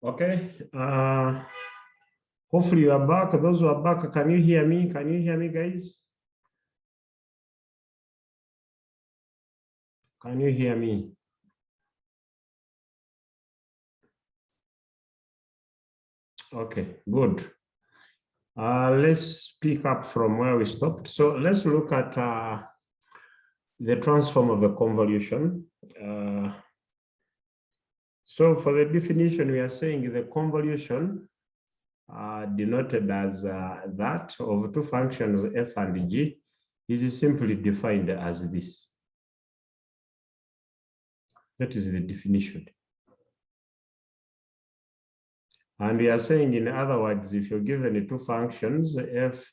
Okay. Hopefully you are back. Those who are back, can you hear me? Can you hear me, guys? Can you hear me? Okay, good. Let's pick up from where we stopped. So let's look at the transform of the convolution. So for the definition, we are saying the convolution denoted as that of two functions f and g is simply defined as this. That is the definition. And we are saying, in other words, if you're given two functions, f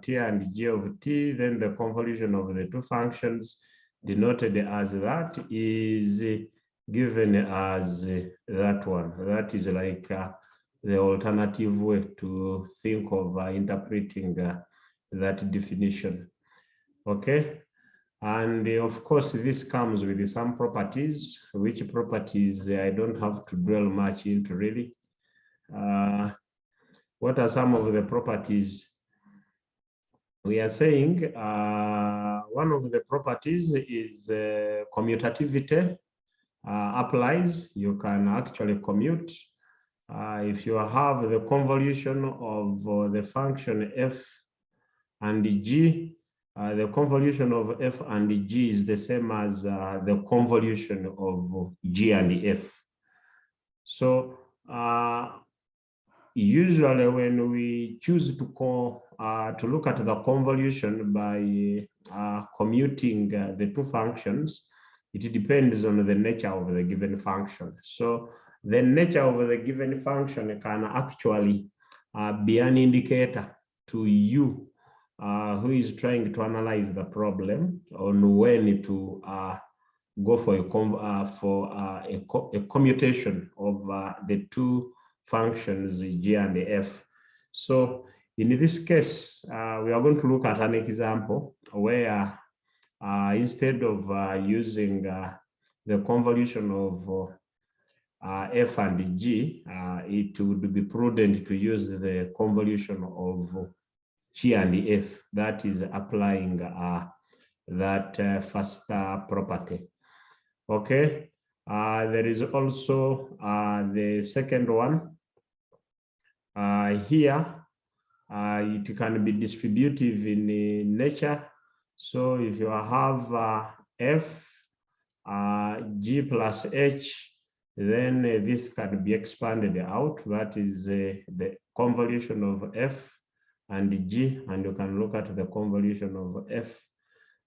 t and g of t, then the convolution of the two functions denoted as that is given as that one. That is like the alternative way to think of interpreting that definition. Okay. And of course, this comes with some properties, which properties I don't have to dwell much into really. What are some of the properties? We are saying one of the properties is commutativity applies. You can actually commute. If you have the convolution of the function f and g, the convolution of f and g is the same as the convolution of g and f. So usually when we choose to look at the convolution by commuting the two functions, it depends on the nature of the given function. So the nature of the given function can actually be an indicator to you who is trying to analyze the problem on when to go for a commutation of the two functions g and f. So in this case, we are going to look at an example where instead of using the convolution of f and g, it would be prudent to use the convolution of g and f. That is applying that first property. Okay. There is also the second one. Here, it can be distributive in nature. So if you have f, g plus h, then this can be expanded out. That is the convolution of f and g, and you can look at the convolution of f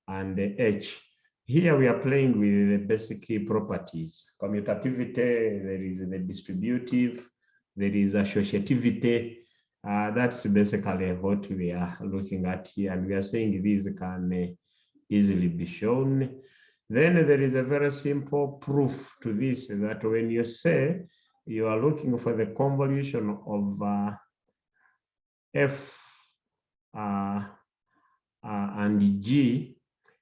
and h. Here we are playing with the basic key properties. Commutativity, there is the distributive, there is associativity. That's basically what we are looking at here. And we are saying these can easily be shown. Then there is a very simple proof to this, that when you say you are looking for the convolution of f and g,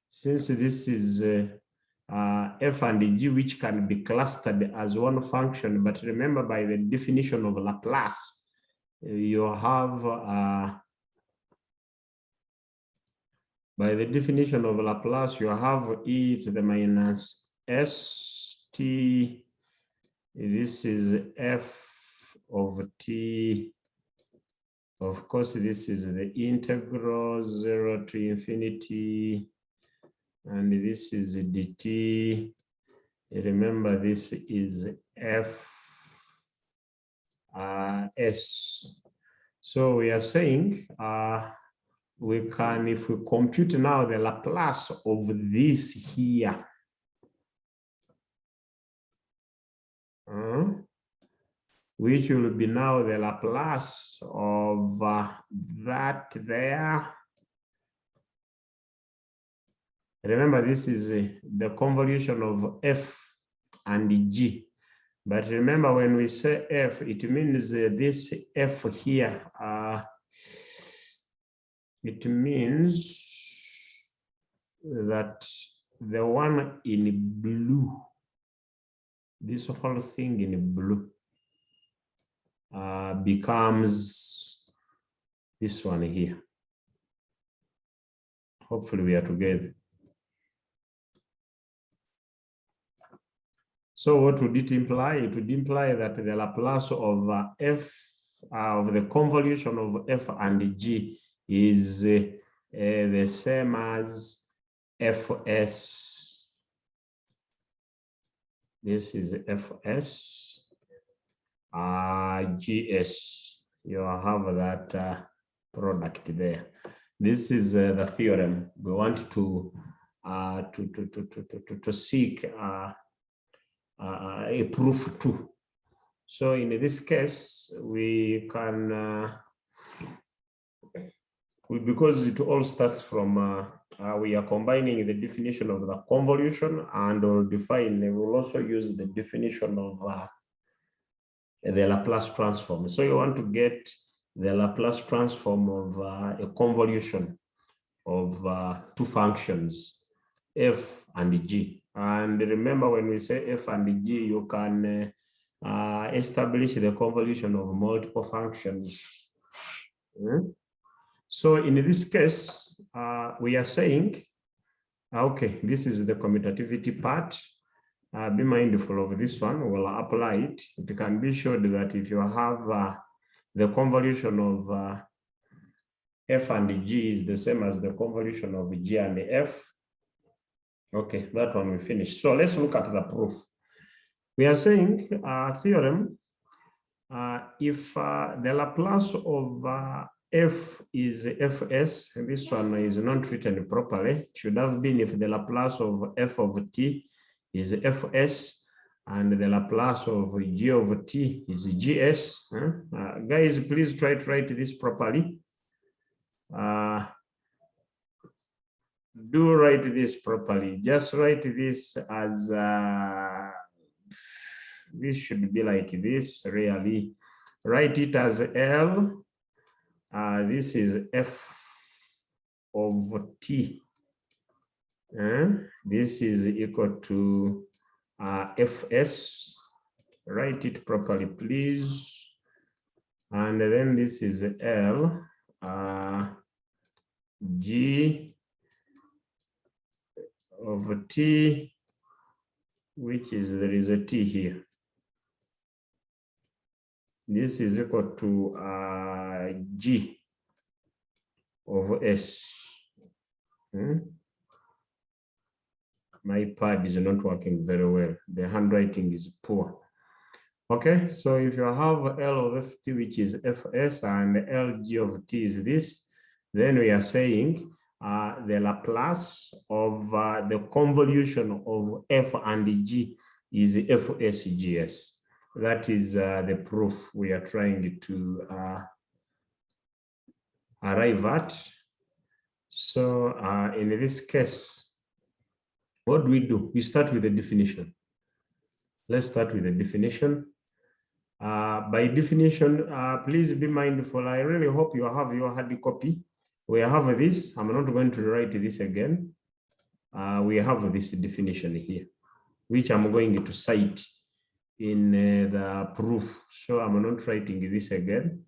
since this is f and g, which can be clustered as one function, but remember by the definition of Laplace, you have, by the definition of Laplace, you have e to the minus st. This is f of t. Of course, this is the integral 0 to infinity. And this is dt. Remember, this is f s. So we are saying we can, if we compute now the Laplace of this here, which will be now the Laplace of that there. Remember, this is the convolution of f and g. But remember, when we say f, it means this f here. It means that the one in blue, this whole thing in blue, becomes this one here. Hopefully we are together. So what would it imply? It would imply that the Laplace of f of the convolution of f and g is the same as fs. This is fs gs. You have that product there. This is the theorem we want to seek a proof to. So in this case, we can, because it all starts from, we are combining the definition of the convolution, and we'll also use the definition of the Laplace transform. So you want to get the Laplace transform of a convolution of two functions, f and g. And remember, when we say f and g, you can establish the convolution of multiple functions. So in this case, we are saying, okay, this is the commutativity part. Be mindful of this one. We'll apply it. It can be showed that if you have the convolution of f and g is the same as the convolution of g and f. Okay, that one we finished. So let's look at the proof. We are saying theorem, if the Laplace of f is fs, this one is not written properly. It should have been if the Laplace of f of t is fs and the Laplace of g of t is gs. Guys, please try to write this properly. Do write this properly. Just write this as this should be like this, really. Write it as L. This is f of t. This is equal to fs. Write it properly, please. And then this is L, g of t, which is, there is a t here. This is equal to g of s. My pad is not working very well. The handwriting is poor. Okay, so if you have L of ft, which is fs, and Lg of t is this, then we are saying the Laplace of the convolution of f and g is fsgs. That is the proof we are trying to arrive at. So in this case, what do? We start with the definition. Let's start with the definition. By definition, please be mindful. I really hope you have your hard copy. We have this. I'm not going to write this again. We have this definition here, which I'm going to cite in the proof. So I'm not writing this again.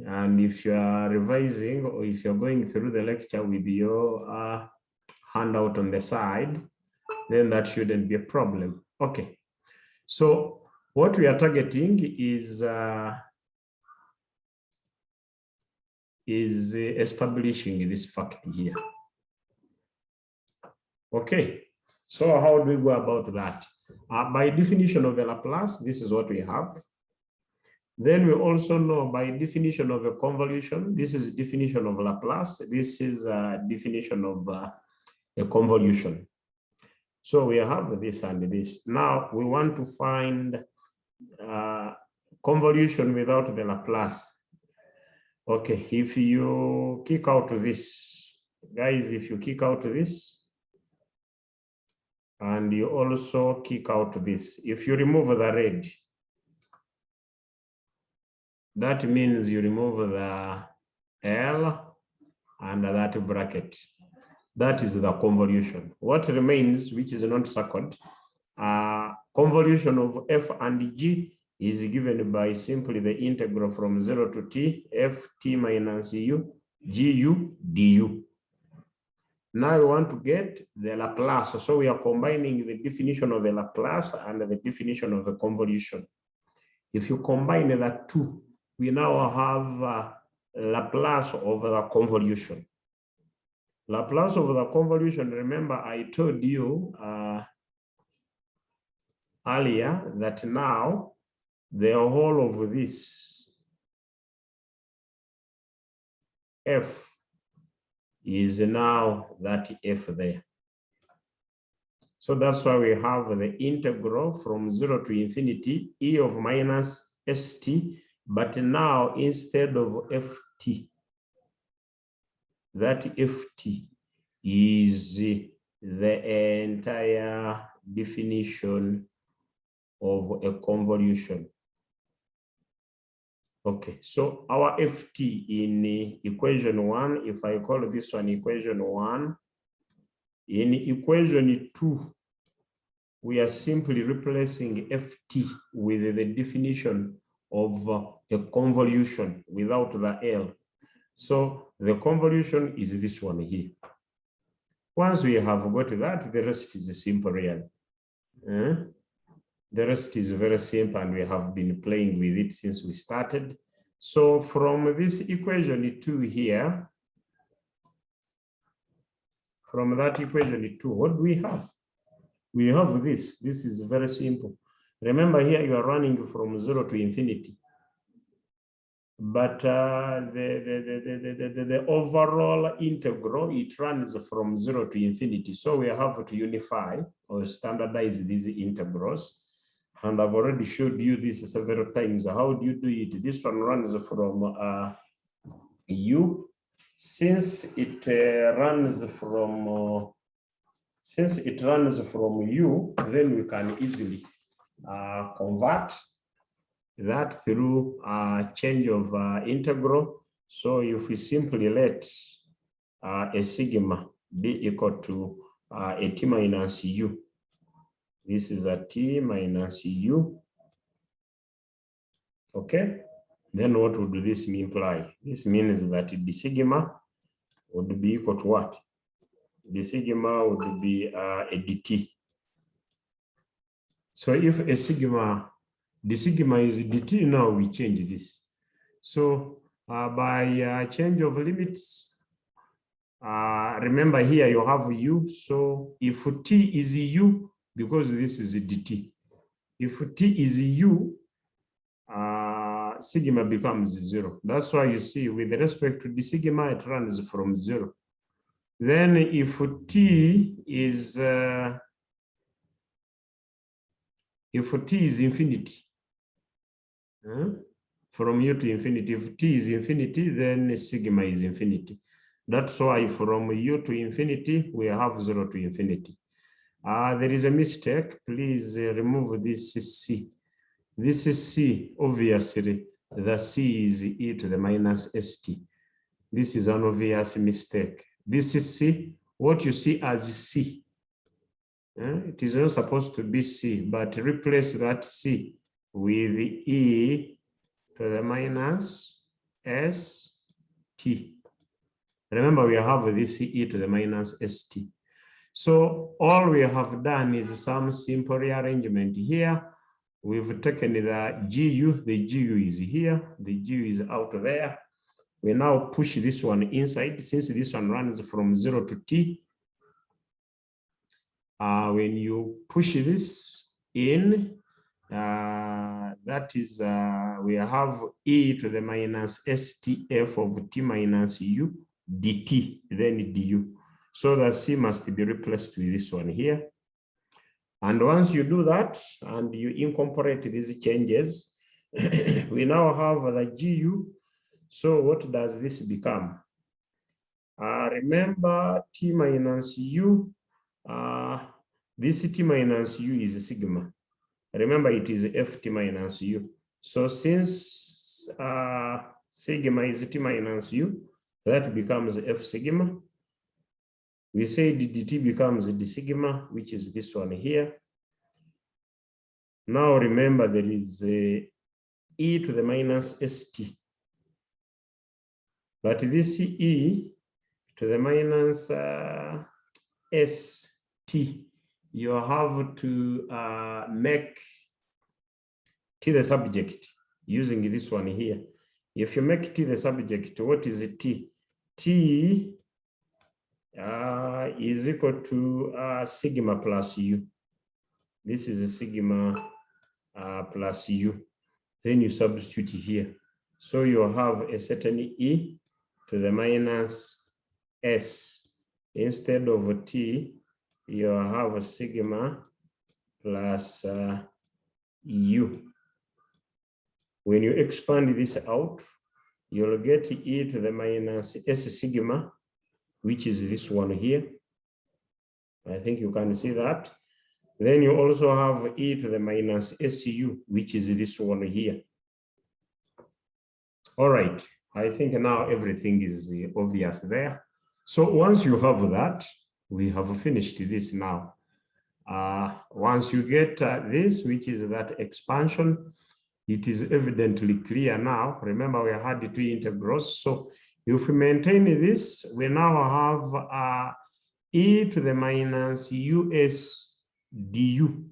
And if you are revising, or if you're going through the lecture with your handout on the side, then that shouldn't be a problem. Okay. So what we are targeting is establishing this fact here. Okay, so how do we go about that? By definition of the Laplace, this is what we have. Then we also know by definition of a convolution, this is definition of Laplace, this is a definition of a convolution. So we have this and this. Now we want to find convolution without the Laplace. Okay, if you kick out this, guys, if you kick out this, and you also kick out this, if you remove the red, that means you remove the L and that bracket. That is the convolution. What remains, which is not circled, convolution of f and g is given by simply the integral from 0 to t ft minus u gu du. Now we want to get the Laplace. So we are combining the definition of the Laplace and the definition of the convolution. If you combine the two, we now have Laplace over the convolution. Laplace over the convolution, remember I told you earlier that now the whole of this f is now that f there. So that's why we have the integral from 0 to infinity e of minus st, but now instead of ft, that ft is the entire definition of a convolution. Okay, so our ft in equation 1, if I call this one equation 1, in equation 2, we are simply replacing ft with the definition of a convolution without the L. So the convolution is this one here. Once we have got that, the rest is simple really. The rest is very simple and we have been playing with it since we started. So from this equation 2 here, from that equation 2, what do we have? We have this. This is very simple. Remember here you are running from 0 to infinity. But the overall integral, it runs from 0 to infinity. So we have to unify or standardize these integrals. And I've already showed you this several times. How do you do it? This one runs from u. Since it runs from u, then we can easily convert that through change of integral. So if we simply let a sigma be equal to a t minus u, this is a t minus u, okay? Then what would this imply? This means that the sigma would be equal to what? The sigma would be a dt. So if a sigma, the sigma is dt, now we change this. So by change of limits, remember here you have u. So if t is u, because this is dt, if t is u, sigma becomes 0. That's why you see with respect to the sigma, it runs from 0. Then if t is infinity, from u to infinity, if t is infinity, then sigma is infinity. That's why from u to infinity, we have 0 to infinity. There is a mistake. Please remove this c. This is c, obviously, the c is e to the minus st. This is an obvious mistake. This is c, what you see as c. It is not supposed to be c, but replace that c with e to the minus st. Remember, we have this e to the minus st. So all we have done is some simple rearrangement here. We've taken the gu is here, the gu is out there. We now push this one inside, since this one runs from 0 to t. When you push this in, that is, we have e to the minus stf of t minus u dt, then du. So the c must be replaced with this one here. And once you do that and you incorporate these changes, we now have the gu. So what does this become? Remember t minus u, this t minus u is sigma. Remember it is ft minus u. So since sigma is t minus u, that becomes f sigma. We say the dt becomes the sigma, which is this one here. Now remember there is e to the minus st. But this e to the minus st, you have to make t the subject using this one here. If you make t the subject, what is t? T is equal to sigma plus u. This is sigma plus u. Then you substitute here. So you have a certain e to the minus s. Instead of t, you have a sigma plus u. When you expand this out, you'll get e to the minus s sigma, which is this one here. I think you can see that. Then you also have e to the minus su, which is this one here. All right, I think now everything is obvious there. So once you have that, we have finished this now. Once you get this, which is that expansion, it is evidently clear now. Remember, we had two integrals. So if we maintain this, we now have e to the minus us du.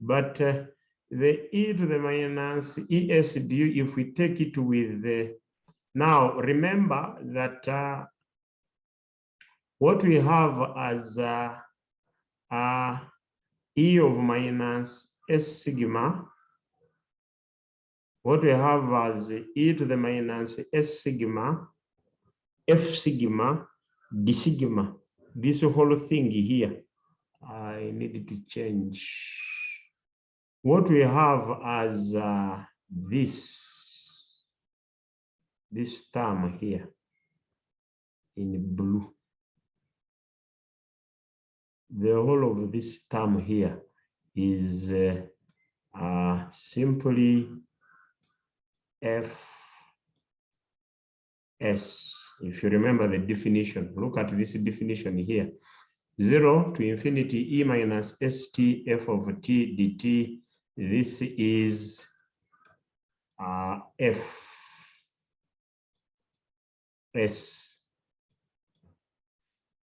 But the e to the minus es du, if we take it with the, now remember that what we have as e of minus s sigma, what we have as e to the minus s sigma, f sigma, d sigma, this whole thing here. I needed to change. What we have as this term here in blue. The whole of this term here is simply fs. If you remember the definition, look at this definition here. 0 to infinity e minus st f of t dt. This is fs.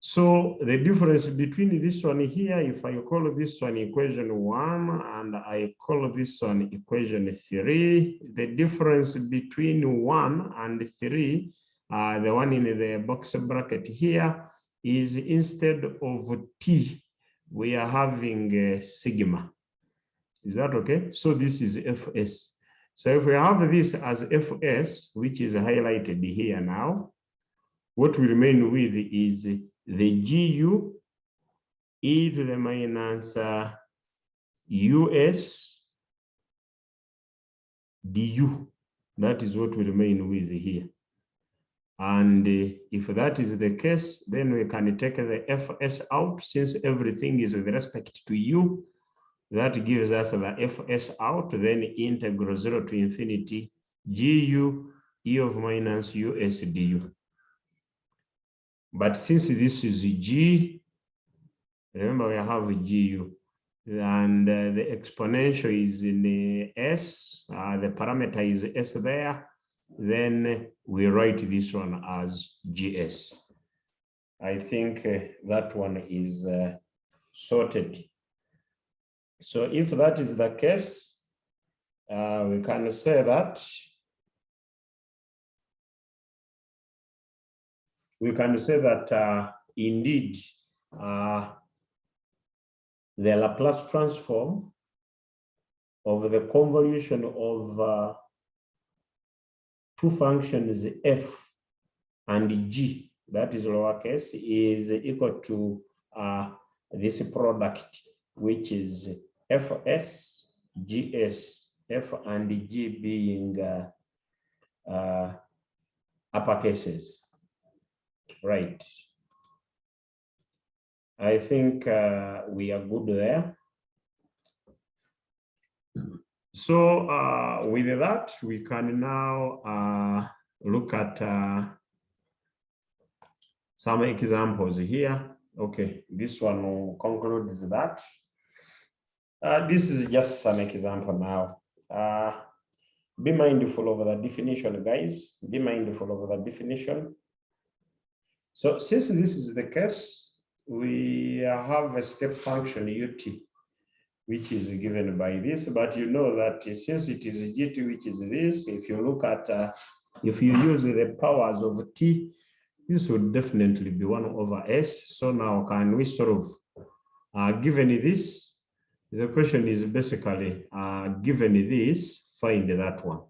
So the difference between this one here, if I call this one equation 1 and I call this one equation 3, the difference between 1 and 3, the one in the box bracket here, is instead of t, we are having sigma. Is that okay? So this is fs. So if we have this as fs, which is highlighted here now, what we remain with is the gu e to the minus us du. That is what we remain with here. And if that is the case, then we can take the fs out, since everything is with respect to u. That gives us the fs out, then integral 0 to infinity gu e of minus us du. But since this is g, remember we have gu, and the exponential is in the s, the parameter is s there, then we write this one as gs. I think that one is sorted. So if that is the case, we can say that indeed the Laplace transform of the convolution of two functions f and g, that is lowercase, is equal to this product, which is fs, gs, f and g being uppercases. Right. I think we are good there. So with that, we can now look at some examples here. Okay, this one concludes that. This is just an example now. Be mindful of the definition, guys. Be mindful of the definition. So since this is the case, we have a step function ut, which is given by this, but you know that since it is gt, which is this, if you look at, if you use the powers of t, this would definitely be 1 over s. So now can we solve? Given this, the question is basically, given this, find that one.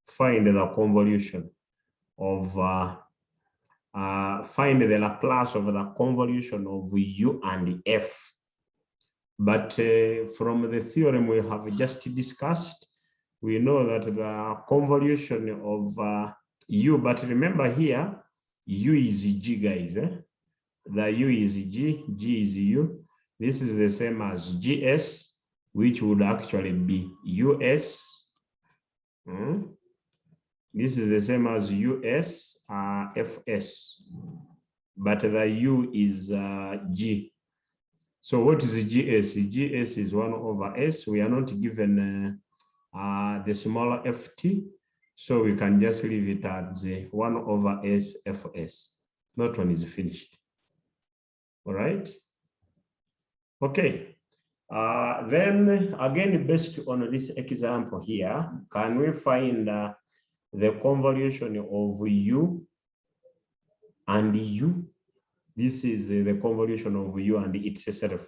Find the convolution of, find the Laplace of the convolution of u and f. But from the theorem we have just discussed, we know that the convolution of u, but remember here, u is g, guys. The u is g, g is u. This is the same as gs, which would actually be us. This is the same as us, fs, but the u is g. So what is gs? Gs is 1 over s. We are not given the smaller ft, so we can just leave it as 1 over s fs. That one is finished. All right. Okay. Then again, based on this example here, can we find the convolution of u and u? This is the convolution of u and itself.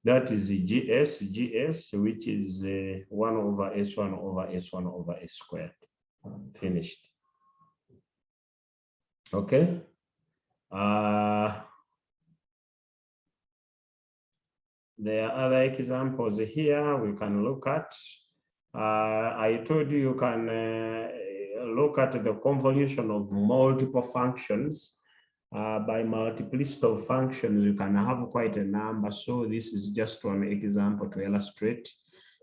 That is gs, which is 1 over s, 1 over s, 1 over s squared. Finished. Okay. There are other examples here we can look at. I told you you can look at the convolution of multiple functions. By multiplicity of functions, you can have quite a number. So this is just one example to illustrate.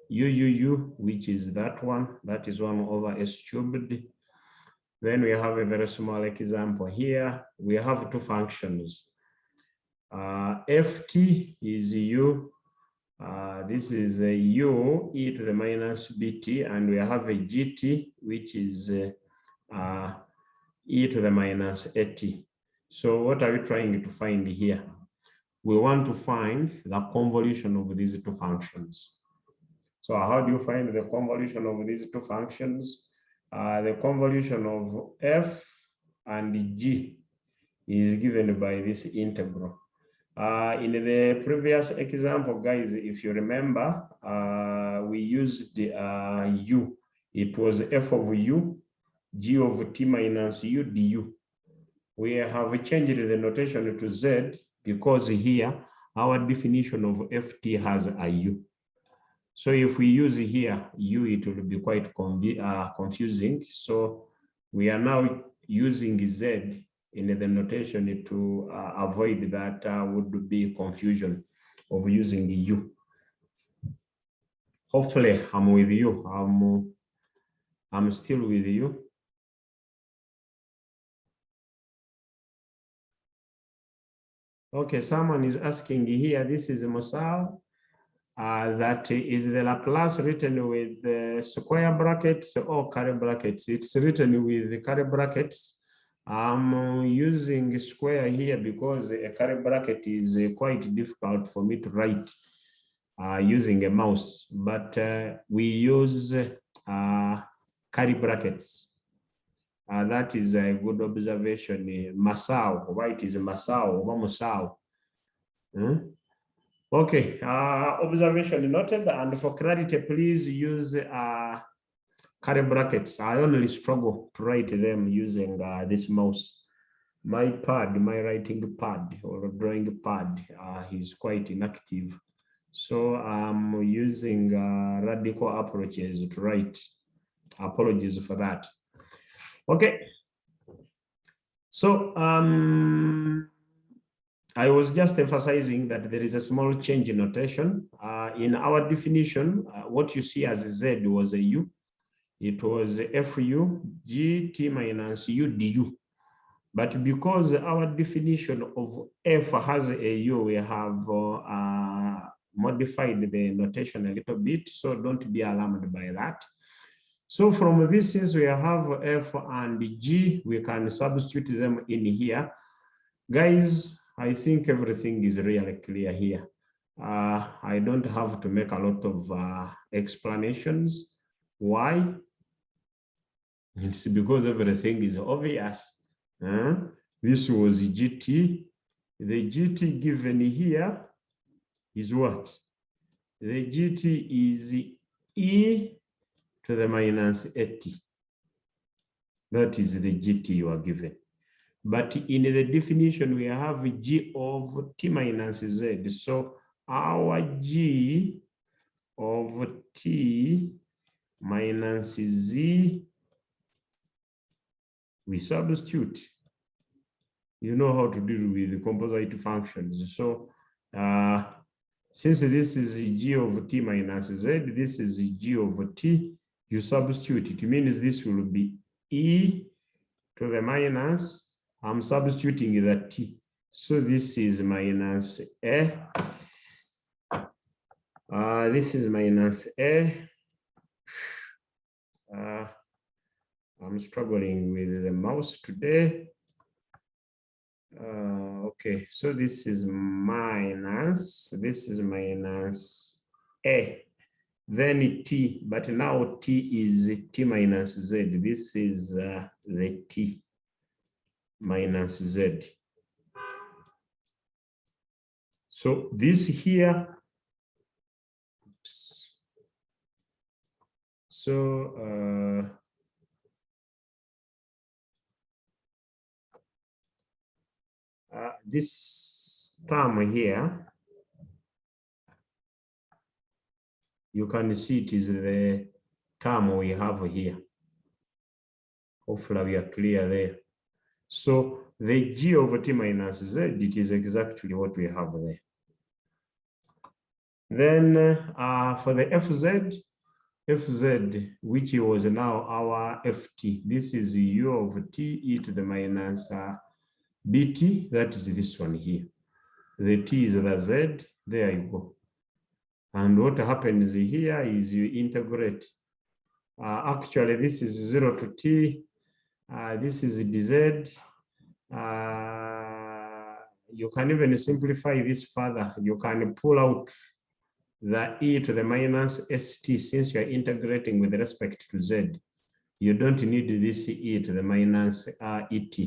U, which is that one, that is 1 over s cubed. Then we have a very small example here. We have two functions. Ft is u. This is a u e to the minus bt, and we have a gt, which is e to the minus at. So what are we trying to find here? We want to find the convolution of these two functions. So how do you find the convolution of these two functions? The convolution of f and g is given by this integral. In the previous example, guys, if you remember, we used u. It was f of u, g of t minus u du. We have changed the notation to z because here our definition of ft has a u. So if we use here u, it will be quite confusing. So we are now using z in the notation to avoid that would be confusion of using u. Hopefully I'm with you. I'm still with you. Okay, someone is asking here, this is Mosal, that is the Laplace written with square brackets or curly brackets? It's written with the curly brackets. I'm using square here because a curly bracket is quite difficult for me to write using a mouse, but we use curly brackets. That is a good observation. Masao, why it is Masao or Masao? Okay, observation noted. And for clarity, please use curly brackets. I only struggle to write them using this mouse. My pad, my writing pad or drawing pad is quite inactive. So I'm using radical approaches to write. Apologies for that. Okay. So I was just emphasizing that there is a small change in notation. In our definition, what you see as z was a u. It was fu gt minus u du. But because our definition of f has a u, we have modified the notation a little bit, so don't be alarmed by that. So from this, since we have F and G, we can substitute them in here. Guys, I think everything is really clear here. I don't have to make a lot of explanations. Why? It's because everything is obvious. This was GT. The GT given here is what? The GT is E to the minus 80. That is the GT you are given. But in the definition, we have G of T minus Z. So our G of T minus Z, we substitute. You know how to deal with the composite functions. So since this is G of T minus Z, this is G of T, you substitute. It means this will be E to the minus, I'm substituting the T. So this is minus A. This is minus A. I'm struggling with the mouse today. Okay, so this is minus A. Then T, but now T is T minus Z. This is the T minus Z. So this here, oops. So this term here, you can see it is the term we have here. Hopefully we are clear there. So the G over T minus Z, it is exactly what we have there. Then for the FZ, which was now our FT, this is U of T e to the minus BT, that is this one here. The T is the Z, there you go. And what happens here is you integrate. Actually, this is 0 to T. This is dz. You can even simplify this further. You can pull out the e to the minus st since you are integrating with respect to z. You don't need this e to the minus et.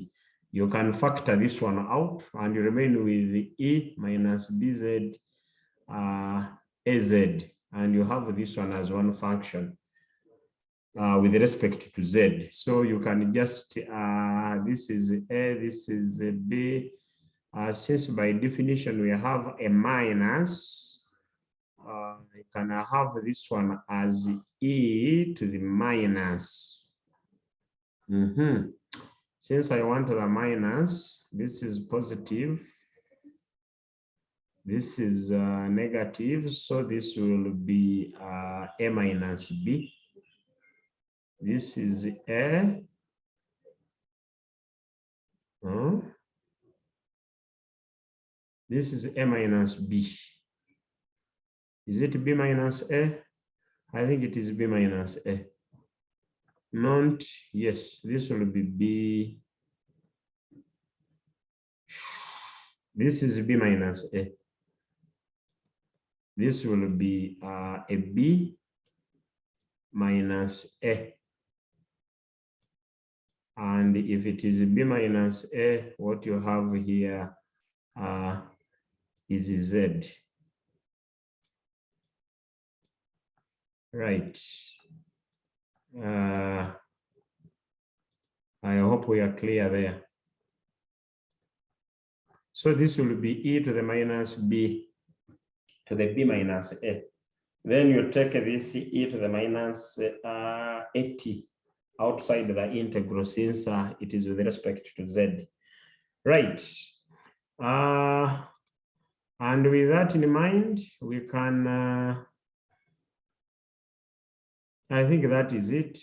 You can factor this one out and you remain with the e minus bz az, and you have this one as one function with respect to z. So you can just, this is a, this is a b. Since by definition we have a minus, you can have this one as e to the minus. Since I want the minus, this is positive. This is negative, so this will be a minus b. This is a. This is a minus b. Is it b minus a? I think it is b minus a. Not, yes, this will be b. This is b minus a. This will be a b minus a. And if it is b minus a, what you have here is z. Right. I hope we are clear there. So this will be e to the minus b to the b minus a. Then you take this e to the minus 80 outside the integral since it is with respect to z. Right. And with that in mind, we can, I think that is it.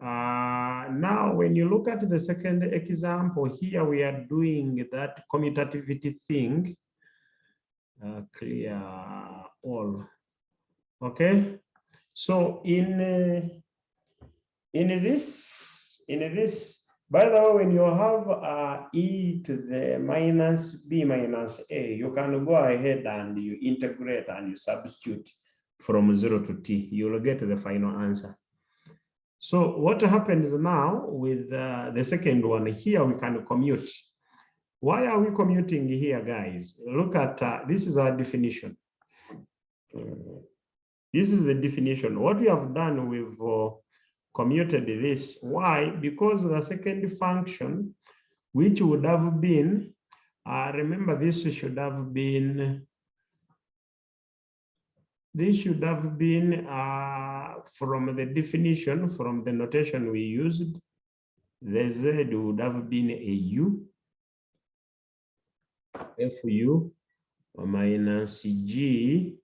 Now, when you look at the second example here, we are doing that commutativity thing. clear all. Okay, so in this, by the way, when you have e to the minus b minus a, you can go ahead and you integrate and you substitute from 0 to t. You will get the final answer. So what happens now with the second one here, we can commute. Why are we commuting here, guys? Look at this is our definition. This is the definition. What we have done, we've commuted this. Why? Because the second function, which would have been, remember this should have been from the definition, from the notation we used, the z would have been a u, fu minus g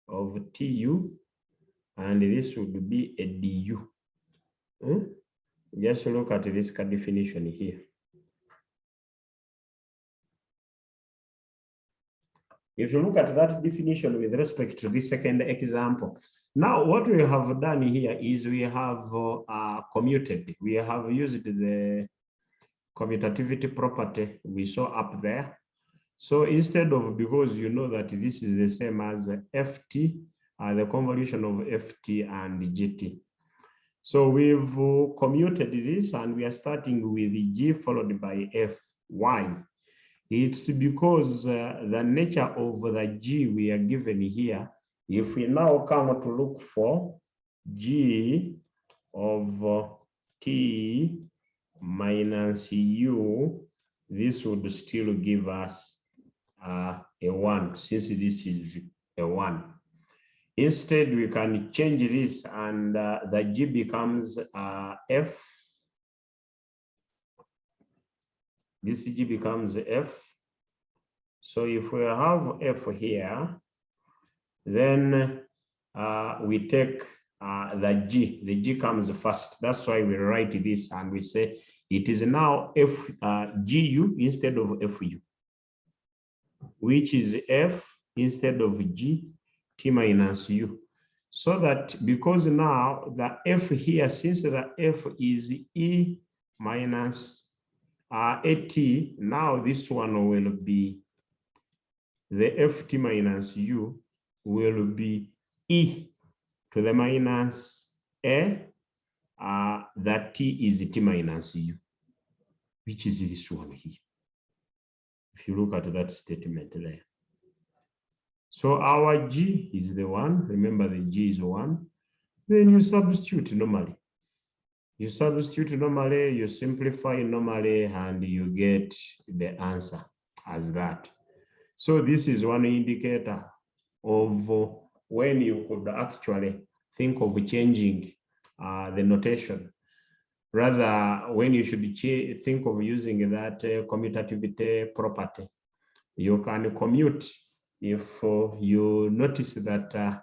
of tu, and this would be a du. Just look at this definition here. If you look at that definition with respect to this second example, now what we have done here is we have commuted. We have used the commutativity property we saw up there. So instead of, because you know that this is the same as ft, the convolution of ft and gt. So we've commuted this and we are starting with g followed by f. Why? It's because the nature of the g we are given here, if we now come to look for g of t minus u, this would still give us a 1, since this is a 1. Instead, we can change this and the g becomes f. This g becomes f. So if we have f here, then we take the g comes first. That's why we write this and we say it is now f gu instead of fu, which is f instead of g t minus u. So that because now the f here, since the f is e minus at, now this one will be the ft minus u will be e to the minus a, that t is t minus u, which is this one here. If you look at that statement there. So our g is the 1. Remember the g is 1. Then you substitute normally. You substitute normally, you simplify normally, and you get the answer as that. So this is one indicator of when you could actually think of changing the notation. Rather, when you should think of using that commutativity property, you can commute if you notice that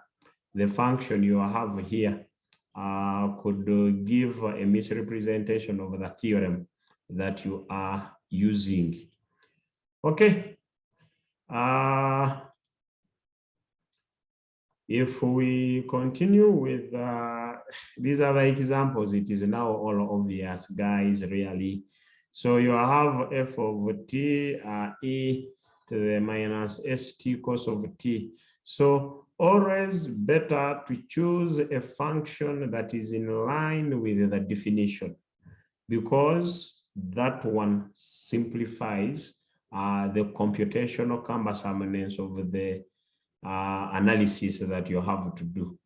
the function you have here could give a misrepresentation of the theorem that you are using. Okay. If we continue with these other examples, it is now all obvious, guys, really. So you have f of t e to the minus st cos of t. So always better to choose a function that is in line with the definition, because that one simplifies the computational cumbersomeness of the analysis that you have to do.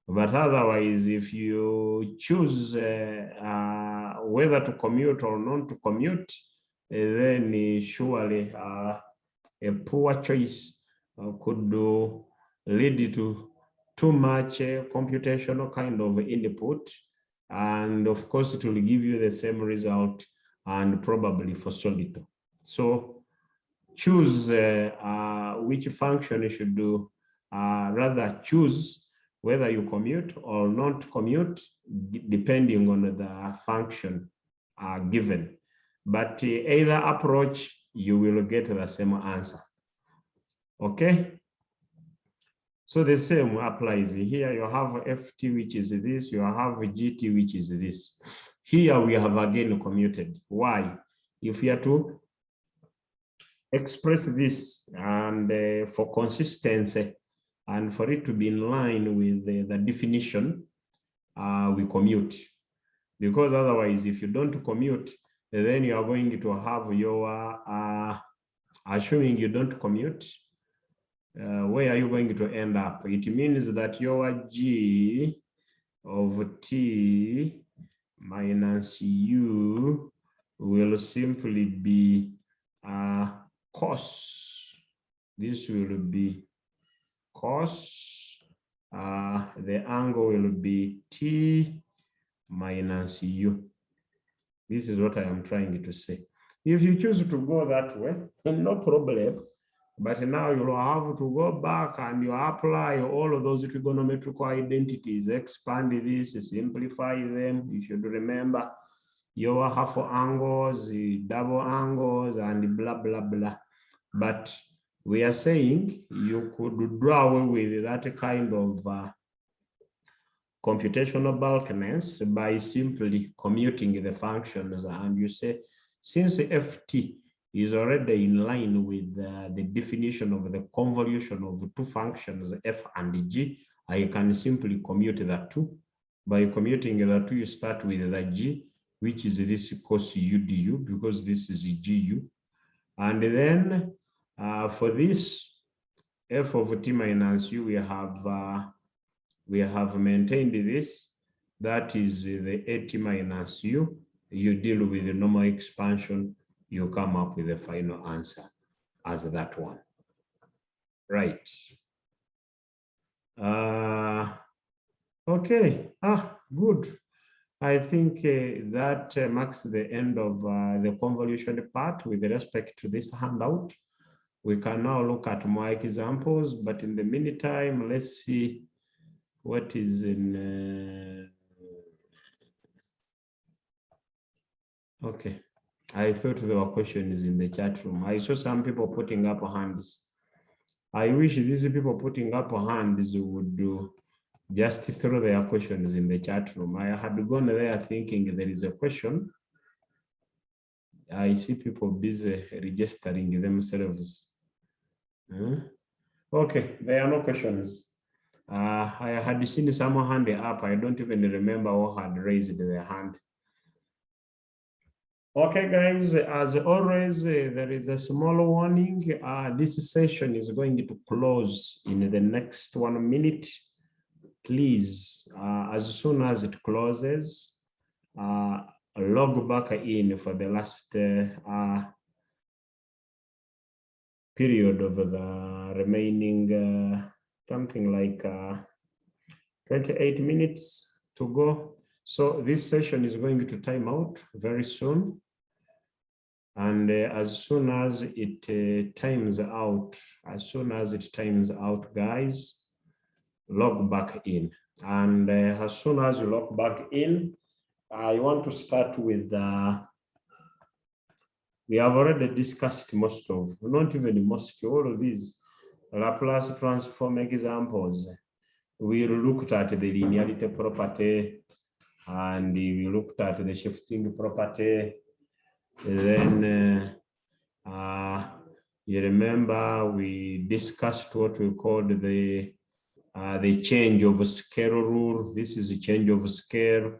But otherwise, if you choose whether to commute or not to commute, then surely a poor choice could lead to too much computational kind of input, and of course it will give you the same result and probably for so little. So choose which function you should do, rather choose whether you commute or not commute, depending on the function given. But either approach, you will get the same answer. Okay. So the same applies here. You have ft, which is this. You have gt, which is this. Here we have again commuted. Why? If you are to express this and for consistency and for it to be in line with the definition, we commute. Because otherwise, if you don't commute, then you are going to have your, assuming you don't commute, where are you going to end up? It means that your g of t minus u will simply be cos. This will be cos. The angle will be t minus u. This is what I am trying to say. If you choose to go that way, no problem. But now you'll have to go back and you apply all of those trigonometrical identities, expand this, simplify them. You should remember your half angles, double angles, and blah, blah, blah. But we are saying you could do away with that kind of computational bulkiness by simply commuting the functions. And you say, since ft is already in line with the definition of the convolution of two functions, f and g, I can simply commute the two. By commuting the two, you start with the g, which is this cos u du, because this is gu. And then for this f of t minus u, we have maintained this. That is the at minus u. You deal with the normal expansion, you come up with the final answer as that one. Right. Okay. Good. I think that marks the end of the convolution part with respect to this handout. We can now look at more examples, but in the meantime, let's see what is in. Okay. I thought there were questions in the chat room. I saw some people putting up hands. I wish these people putting up hands would do just throw their questions in the chat room. I had gone there thinking there is a question. I see people busy registering themselves. Okay, there are no questions. I had seen someone hand up. I don't even remember who had raised their hand. Okay, guys, as always, there is a small warning. This session is going to close in the next 1 minute. Please, as soon as it closes, log back in for the last period of the remaining something like 28 minutes to go. So this session is going to time out very soon. And as soon as it times out, guys, log back in. And as soon as you log back in, I want to start with, we have already discussed most of, not even most, all of these Laplace transform examples. We looked at the linearity property and we looked at the shifting property. Then you remember we discussed what we called the change of scale rule. This is a change of scale.